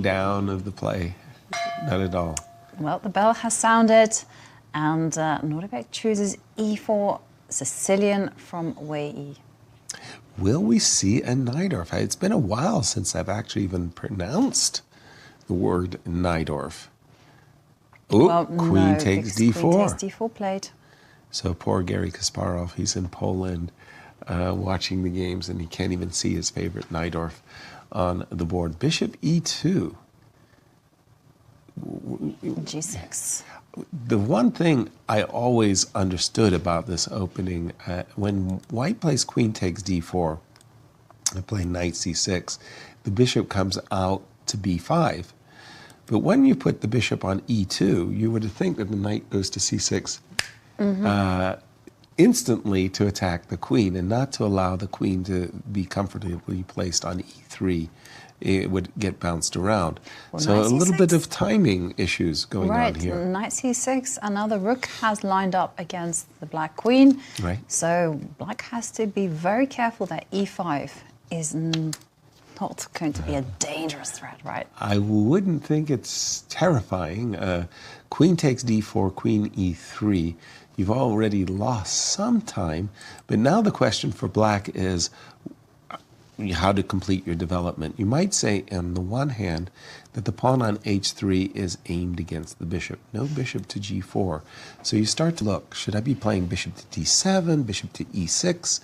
slowing down of the play. Not at all. Well, the bell has sounded, and Nordibek chooses e4, Sicilian from Wei Yi. Will we see a Najdorf? It's been a while since I've actually even pronounced the word Najdorf. Oh, Well, queen no, takes because d4. Queen takes d4 played. So poor Gary Kasparov, he's in Poland watching the games, and he can't even see his favorite Najdorf on the board. Bishop e2. g6. The one thing I always understood about this opening, when white plays queen takes d4, I play knight c6, the bishop comes out to b5. But when you put the bishop on e2, you would think that the knight goes to c6 instantly to attack the queen and not to allow the queen to be comfortably placed on e3. It would get bounced around. Well, so a knight little c6. bit of timing issues going on here. Right, knight c6, and now the rook has lined up against the black queen. Right. So black has to be very careful that e5 is not going to be a dangerous threat, right? I wouldn't think it's terrifying. Queen takes d4, queen e3. You've already lost some time, but now the question for black is how to complete your development. You might say, on the one hand, that the pawn on h3 is aimed against the bishop. No bishop to g4. So you start to look, should I be playing bishop to d7, bishop to e6?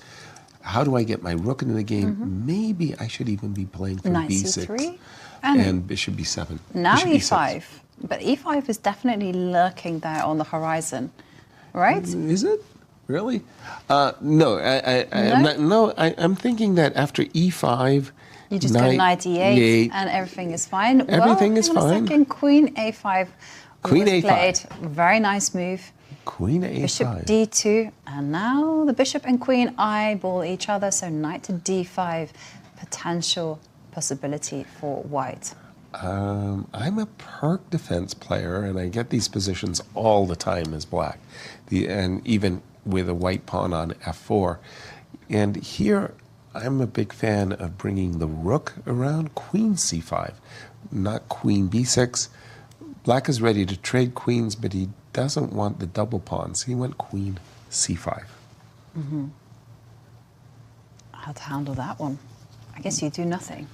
How do I get my rook into the game? Maybe I should even be playing for Knight b6 c3 and bishop b7. Now bishop e5. But e5 is definitely lurking there on the horizon, right? Is it? Really? No, I'm thinking that after e5, You just go knight e8 and everything is fine. Everything is hang on fine. a second, queen a5 Queen was a5. played. Very nice move. Queen a5. Bishop d2, and now the bishop and queen eyeball each other, so knight to d5, potential possibility for white. I'm a perk defense player, and I get these positions all the time as black, and even with a white pawn on f4. And here, I'm a big fan of bringing the rook around, queen c5, not queen b6. Black is ready to trade queens, but he doesn't want the double pawns. He went queen c5. How to handle that one? I guess you do nothing.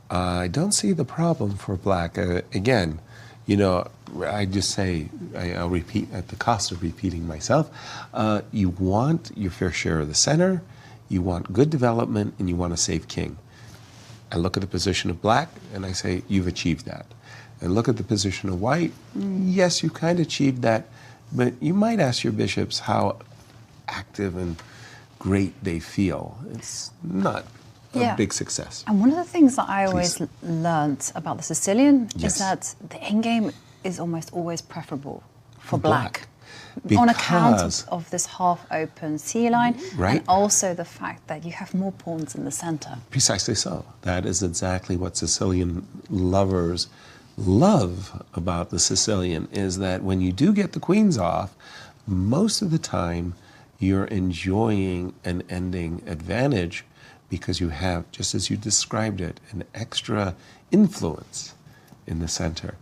I don't see the problem for black. Again, you know, I just say, I'll repeat at the cost of repeating myself, you want your fair share of the center, you want good development, and you want a safe king. I look at the position of black, and I say, you've achieved that. And look at the position of white, yes, you kind of achieved that, but you might ask your bishops how active and great they feel. It's not a big success. And one of the things that I always learned about the Sicilian is that the endgame is almost always preferable for black. On account of this half-open C line, and also the fact that you have more pawns in the center. Precisely so. That is exactly what Sicilian lovers love about the Sicilian, is that when you do get the queens off, most of the time you're enjoying an ending advantage because you have, just as you described it, an extra influence in the center.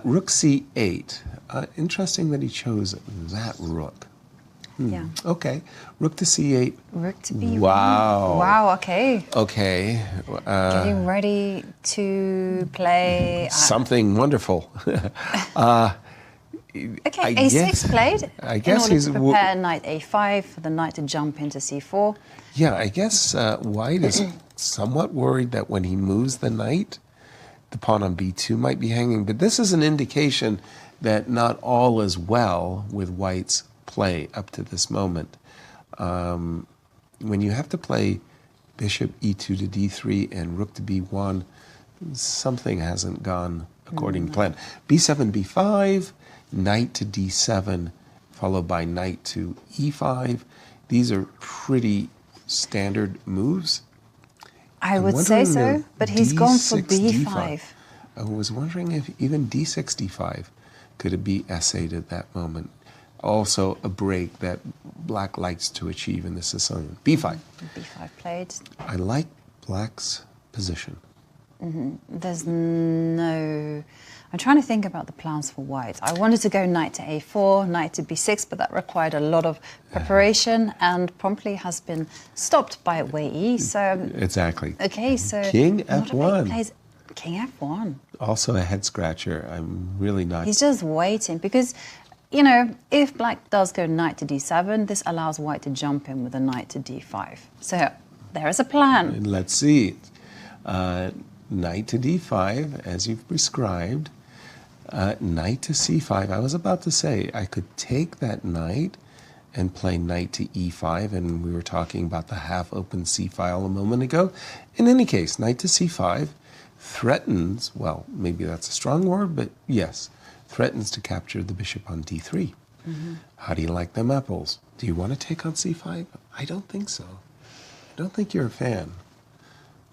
Rook c8. Interesting that he chose that rook. Yeah. Okay. Rook to c8. Rook to b1. Wow. Wow, okay. Okay. Getting ready to play... something wonderful. Okay, a6 played. I guess in order to prepare knight a5 for the knight to jump into c4. Yeah, I guess white is somewhat worried that when he moves the knight, the pawn on b2 might be hanging. But this is an indication that not all is well with white's play up to this moment. When you have to play bishop e2 to d3 and rook to b1, something hasn't gone according to plan. b7, b5, knight to d7, followed by knight to e5. These are pretty standard moves. I would say so, but he's gone for b5. D5. I was wondering if even d6, d5 could be essayed at that moment. Also a break that black likes to achieve in the Sicilian. b5. b5 played. I like black's position. There's no... I'm trying to think about the plans for white. I wanted to go knight to a4, knight to b6, but that required a lot of preparation and promptly has been stopped by Wei Yi. So exactly. Okay, so King Nordibek f1. plays King f1. Also a head scratcher. I'm really not. He's just waiting because, you know, if black does go knight to d7, this allows white to jump in with a knight to d5. So there is a plan. Let's see. Knight to d5, as you've prescribed. Knight to c5. I was about to say I could take that knight and play knight to e5, and we were talking about the half-open c-file a moment ago. In any case, knight to c5 threatens, well, maybe that's a strong word, but yes, threatens to capture the bishop on d3. How do you like them apples? Do you want to take on c5? I don't think so. I don't think you're a fan.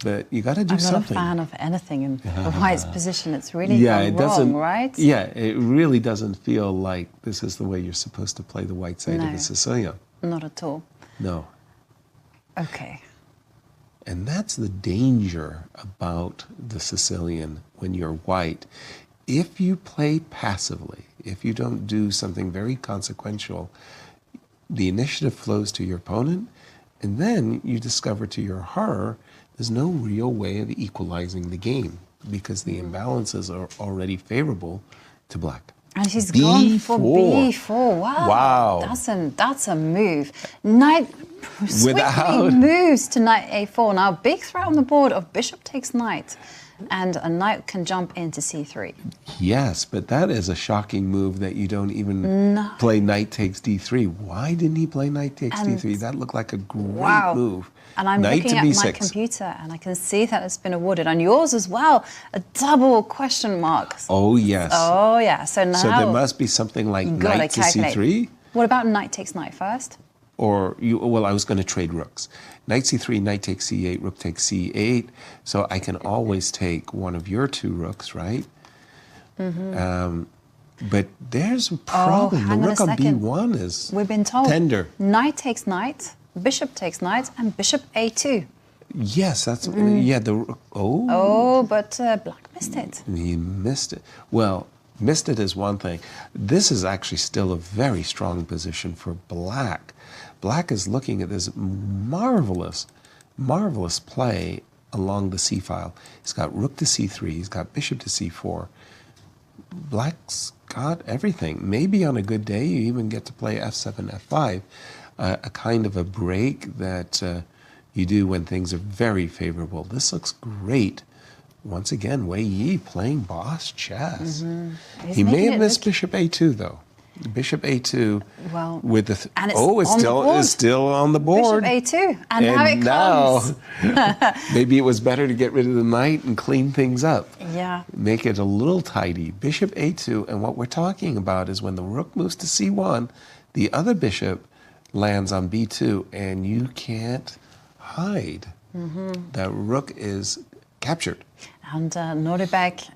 But you got to do something. I'm not a fan of anything in the white's position. It's really gone wrong, right? Yeah, it really doesn't feel like this is the way you're supposed to play the white side of the Sicilian. Not at all. No. Okay. And that's the danger about the Sicilian when you're white. If you play passively, if you don't do something very consequential, the initiative flows to your opponent, and then you discover to your horror there's no real way of equalizing the game because the imbalances are already favorable to black. And she's gone for b4. Wow. That's a move. Knight swiftly moves to knight a4. Now, big threat on the board of bishop takes knight. And a knight can jump into c3. Yes, but that is a shocking move that you don't even play knight takes d3. Why didn't he play knight takes d3? That looked like a great move. And I'm looking at my computer and I can see that it's been awarded. And yours as well, a double question mark. Oh, yes. Oh, yeah. So now... So there must be something like knight to c3. What about knight takes knight first? Or, well, I was going to trade rooks. Knight c3, knight takes c8, rook takes c8. So I can always take one of your two rooks, right? But there's a problem. The rook on b1 is We've been told tender. Knight takes knight, bishop takes knight, and bishop a2. Yes, that's, yeah, the rook. Oh, but black missed it. He missed it. Well, missed it is one thing. This is actually still a very strong position for black. Black is looking at this marvelous, marvelous play along the c-file. He's got rook to c3, he's got bishop to c4. Black's got everything. Maybe on a good day you even get to play f7, f5, a kind of a break that you do when things are very favorable. This looks great. Once again, Wei Yi playing boss chess. He may have missed bishop a2 though. Bishop a2 with the it's still on the board. Bishop a2, and now it comes. Maybe it was better to get rid of the knight and clean things up. Yeah. Make it a little tidy. Bishop a2, and what we're talking about is when the rook moves to c1, the other bishop lands on b2, and you can't hide. That rook is captured. And Nordibek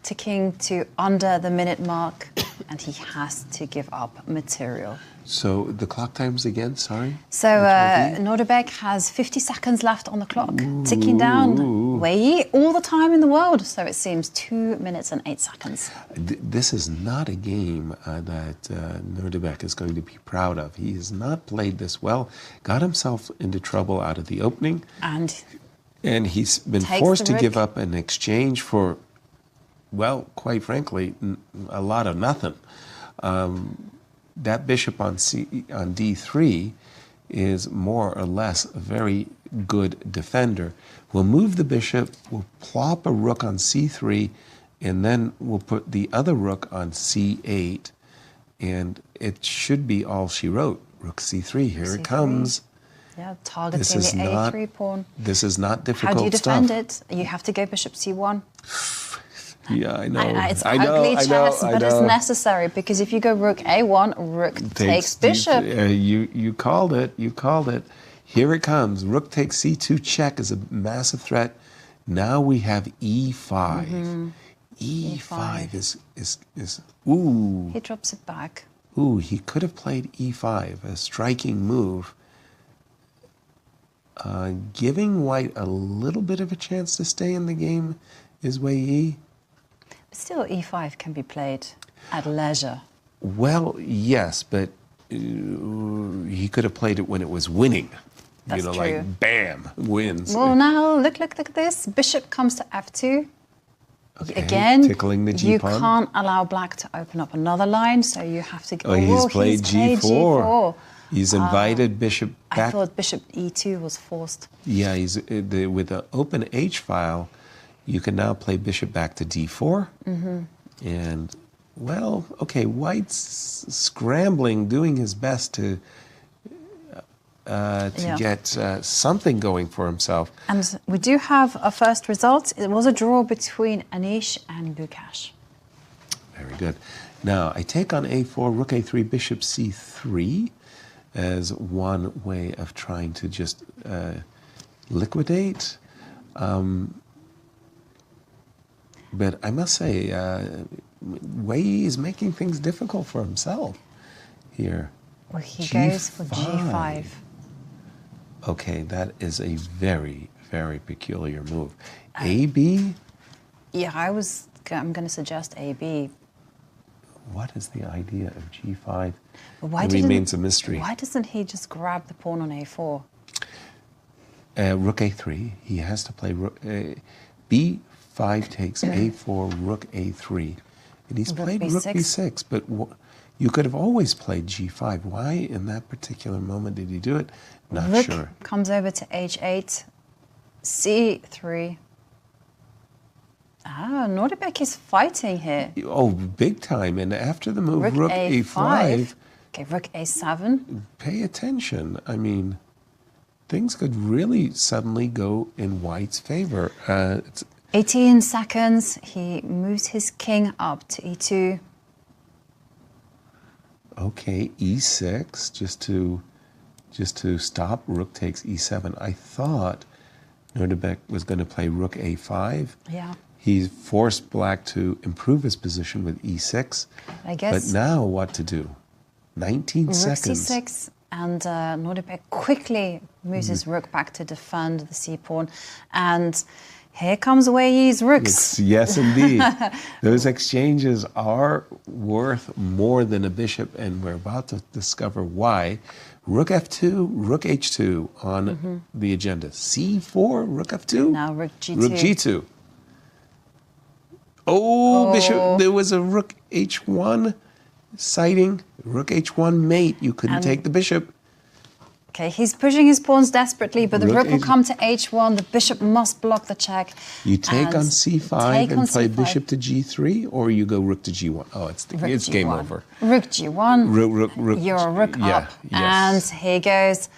ticking to under the minute mark, and he has to give up material. So the clock times again, sorry? So Nordibek has 50 seconds left on the clock, ticking down. Wei Yi, all the time in the world. So it seems 2 minutes and 8 seconds. This is not a game that Nordibek is going to be proud of. He has not played this well, got himself into trouble out of the opening. And he's been forced to give up an exchange for, well, quite frankly, a lot of nothing. That bishop on d3 is more or less a very good defender. We'll move the bishop, we'll plop a rook on c3, and then we'll put the other rook on c8, and it should be all she wrote. Rook c3, here it comes. Yeah, targeting the a3 pawn. This is not difficult stuff. How do you defend it? You have to go bishop c1. Yeah, I know. It's ugly chess, but it's necessary because if you go rook a1, rook takes bishop. You called it. You called it. Here it comes. Rook takes c2 check is a massive threat. Now we have e5. E5 is ooh. He drops it back. Ooh, he could have played e5, a striking move. Giving white a little bit of a chance to stay in the game is Wei Yi. But still, e5 can be played at leisure. Well, yes, but he could have played it when it was winning. That's true. Like bam, wins. Well, now look at this. Bishop comes to f2. Okay, Again, tickling the you G-pawn. can't allow black to open up another line, so you have to go. Oh, he's played G4. He's invited bishop back. I thought bishop e2 was forced. Yeah, with the open H file, you can now play bishop back to d4. And, well, okay, white's scrambling, doing his best to get something going for himself. And we do have a first result. It was a draw between Anish and Lukash. Very good. Now, I take on a4, rook a3, bishop c3 as one way of trying to just liquidate. But I must say, Wei Yi is making things difficult for himself here. Well, he goes for g5. Okay, that is a very, very peculiar move. AB? Yeah, I'm going to suggest AB. What is the idea of g5? It remains a mystery. Why doesn't he just grab the pawn on a4? Rook a3. He has to play rook. B5 takes a4, rook a3. And he's played rook b6, but you could have always played g5. Why in that particular moment did he do it? Not sure. Rook comes over to h8, c3. Nordibek is fighting here. Oh, big time. And after the move, rook a5. Okay, rook a7. Pay attention. I mean, things could really suddenly go in white's favor. 18 seconds. He moves his king up to e2. Okay, e6, just to stop. Rook takes e7. I thought Nordibek was going to play rook a5. Yeah. He forced black to improve his position with e6. I guess. But now what to do? 19 seconds. Rook c6, and Nordibek quickly moves his rook back to defend the c-pawn. And here comes Wei Yi's rooks. Yes, indeed. Those exchanges are worth more than a bishop, and we're about to discover why. Rook f2, rook h2 on the agenda. c4, rook f2. Now rook g2. Rook g2. Oh, bishop, there was a rook h1 sighting. Rook h1 mate. You couldn't take the bishop. Okay, he's pushing his pawns desperately, but the rook will come to h1. The bishop must block the check. You take on c5 and play bishop to g3, or you go rook to g1. Oh, it's game over. Rook g1. Rook. You're a rook up. Yes. And here goes.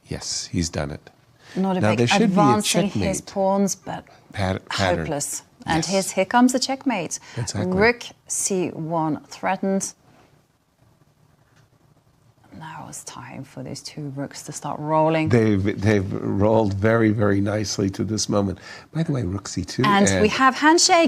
Yes, he's done it. Nordibek advancing his pawns, but hopeless. And here comes the checkmate. Exactly. Rook c1 threatened. Now it's time for those two rooks to start rolling. They've rolled very, very nicely to this moment. By the way, rook c2. And we have handshake.